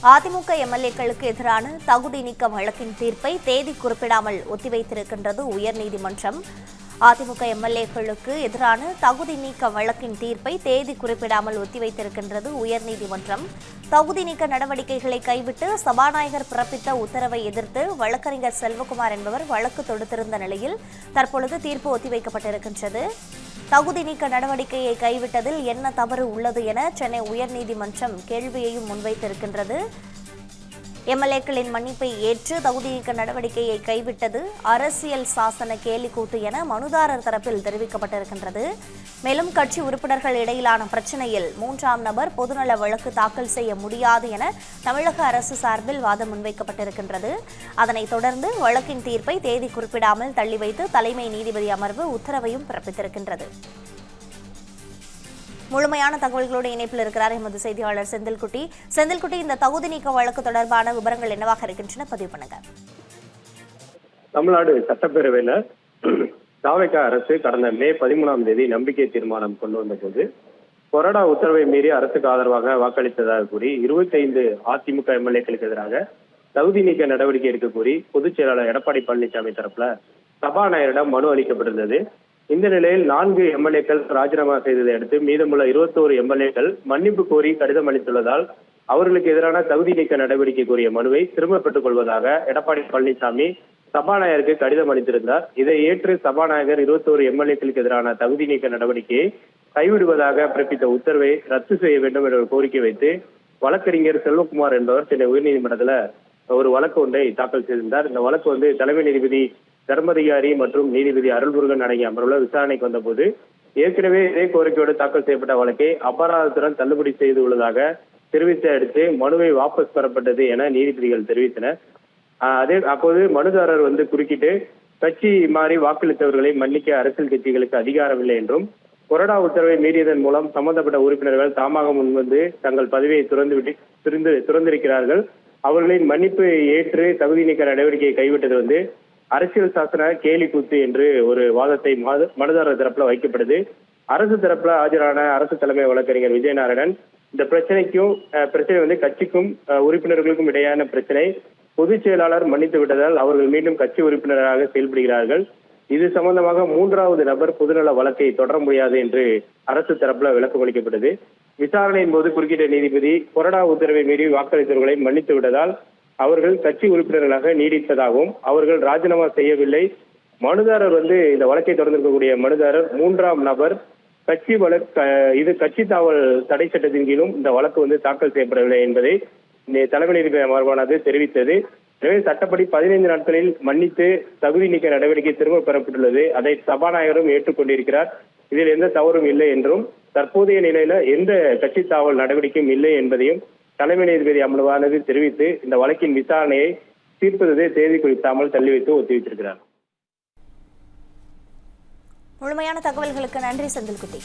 அதிமுக எம்எல்ஏக்களுக்கு எதிரான தகுதி நீக்க வழக்கின் தீர்ப்பை தேதி குறிப்பிடாமல் ஒத்திவைத்திருக்கின்றது உயர்நீதிமன்றம். அதிமுக எம்எல்ஏக்களுக்கு எதிரான தகுதி நீக்க வழக்கின் தீர்ப்பை தேதி குறிப்பிடாமல் ஒத்திவைத்திருக்கின்றது உயர்நீதிமன்றம். தகுதி நீக்க நடவடிக்கைகளை கைவிட்டு சபாநாயகர் பிறப்பித்த உத்தரவை எதிர்த்து வழக்கறிஞர் செல்வகுமார் என்பவர் வழக்கு தொடுத்திருந்த நிலையில் தற்பொழுது தீர்ப்பு ஒத்திவைக்கப்பட்டிருக்கின்றது. தகுதி நீக்க நடவடிக்கையை கைவிட்டதில் என்ன தவறு உள்ளது என சென்னை உயர்நீதிமன்றம் கேள்வியையும் முன்வைத்திருக்கின்றது. எம்எல்ஏக்களின் மன்னிப்பை ஏற்று தகுதி நீக்க நடவடிக்கையை கைவிட்டது அரசியல் சாசன கேலிக்கூத்து என மனுதாரர் தரப்பில் தெரிவிக்கப்பட்டிருக்கின்றது. மேலும் கட்சி உறுப்பினர்கள் இடையிலான பிரச்சினையில் மூன்றாம் நபர் பொதுநல வழக்கு தாக்கல் செய்ய முடியாது என தமிழக அரசு சார்பில் வாதம் முன்வைக்கப்பட்டிருக்கின்றது. அதனைத் தொடர்ந்து வழக்கின் தீர்ப்பை தேதி குறிப்பிடாமல் தள்ளி வைத்து தலைமை நீதிபதி அமர்வு உத்தரவையும் பிறப்பித்திருக்கின்றது. முழுமையான தகவல்களோடு இணைப்பில் இருக்கிறார் எமது செய்தியாளர் செந்தில்குட்டி. செந்தில்குட்டி, இந்த தகுதி நீக்க வழக்கு தொடர்பான விவரங்கள் என்னவாக இருக்கின்றன, பதிவு பண்ணுங்க. தமிழ்நாடு சட்டப்பேரவையில தாவேகா அரசு கடந்த மே 13ஆம் தேதி நம்பிக்கை தீர்மானம் கொண்டு வந்த போது கொறடா உத்தரவை மீறி அரசுக்கு ஆதரவாக வாக்களித்ததாக கூறி 25 அதிமுக எம்எல்ஏக்களுக்கு எதிராக தகுதி நீக்க நடவடிக்கை எடுக்க கோரி பொதுச் செயலாளர் எடப்பாடி பழனிசாமி தரப்புல சபாநாயகரிடம் மனு அளிக்கப்பட்டிருந்தது. இந்த நிலையில் 4 எம்எல்ஏக்கள் ராஜினாமா செய்ததை அடுத்து மீதமுள்ள 21 எம்எல்ஏக்கள் மன்னிப்பு கோரி கடிதம் அளித்துள்ளதால் அவர்களுக்கு எதிரான தகுதி நீக்க நடவடிக்கை கோரிய மனுவை திரும்ப பெற்றுக் கொள்வதாக எடப்பாடி பழனிசாமி சபாநாயகருக்கு கடிதம் அளித்திருந்தார். இதை ஏற்று சபாநாயகர் 21 எம்எல்ஏக்களுக்கு எதிரான தகுதி நீக்க நடவடிக்கையை கைவிடுவதாக பிறப்பித்த உத்தரவை ரத்து செய்ய வேண்டும் என்ற கோரிக்கை வைத்து வழக்கறிஞர் செல்வகுமார் என்பவர் சென்னை உயர்நீதிமன்றத்தில் ஒரு வழக்கு ஒன்றை தாக்கல் செய்திருந்தார். இந்த வழக்கு தலைமை நீதிபதி தர்மதிகாரி மற்றும் நீதிபதி அருள்முருகன் அடங்கிய அமர்வுல விசாரணைக்கு வந்தபோது ஏற்கனவே இதே கோரிக்கையோடு தாக்கல் செய்யப்பட்ட வழக்கை அபராதத்துடன் தள்ளுபடி செய்துள்ளதாக தெரிவித்த அடுத்து மனுவை வாபஸ் பெறப்பட்டது என நீதிபதிகள் தெரிவித்தனர். அப்போது மனுதாரர் குறுக்கிட்டு கட்சி மாறி வாக்களித்தவர்களை மன்னிக்க அரசியல் கட்சிகளுக்கு அதிகாரம் இல்லை என்றும் கொறடா உத்தரவை மீறியதன் மூலம் சம்பந்தப்பட்ட உறுப்பினர்கள் தாமாக முன்வந்து தங்கள் பதவியை துறந்திருக்கிறார்கள். அவர்களின் மன்னிப்பை ஏற்று தகுதி நீக்க நடவடிக்கையை கைவிட்டது அரசியல் சாசன கேலி கூத்து என்று ஒரு வாதத்தை மனுதாரர் தரப்புல வைக்கப்படுது. அரசு தரப்புல ஆஜரான அரசு தலைமை வழக்கறிஞர் விஜயநாராயணன் இந்த பிரச்சனை கட்சிக்கும் உறுப்பினர்களுக்கும் இடையான பிரச்சனை, பொதுச் செயலாளர் மன்னித்து விட்டதால் அவர்கள் மீண்டும் கட்சி உறுப்பினராக செயல்படுகிறார்கள். இது சம்பந்தமாக 3வது நபர் பொதுநல வழக்கை தொடர முடியாது என்று அரசு தரப்புல விளக்கம் அளிக்கப்பட்டது. விசாரணையின் போது குறுக்கிட்ட நீதிபதி கொறடா உத்தரவை மீறி வாக்களித்தவர்களை மன்னித்து விட்டதால் அவர்கள் கட்சி உறுப்பினர்களாக நீடிப்பதாகவும் அவர்கள் ராஜினாமா செய்யவில்லை. மனுதாரர் இந்த வழக்கை தொடர்ந்திருக்கக்கூடிய மனுதாரர் 3ஆம் நபர் இது கட்சி தாவல் தடை சட்டத்தின் கீழும் இந்த வழக்கு தாக்கல் செய்யப்படவில்லை என்பதை தலைமை நீதிபதி அமர்வானது தெரிவித்தது. எனவே சட்டப்படி 15 நாட்களில் மன்னித்து தகுதி நீக்க நடவடிக்கை திரும்ப பெறப்பட்டுள்ளது. அதை சபாநாயகரும் ஏற்றுக்கொண்டிருக்கிறார். இதில் எந்த தவறும் இல்லை என்றும் தற்போதைய நிலையில எந்த கட்சி தாவல் நடவடிக்கையும் இல்லை என்பதையும் தலைமை நீதிபதி அமர்வானது தெரிவித்து இந்த வழக்கின் விசாரணையை தீர்ப்பதை தேதி குறிப்பிடாமல் தள்ளி வைத்து ஒத்திவைத்திருக்கிறார். முழுமையான தகவல்களுக்கு நன்றி செந்தில்குட்டி.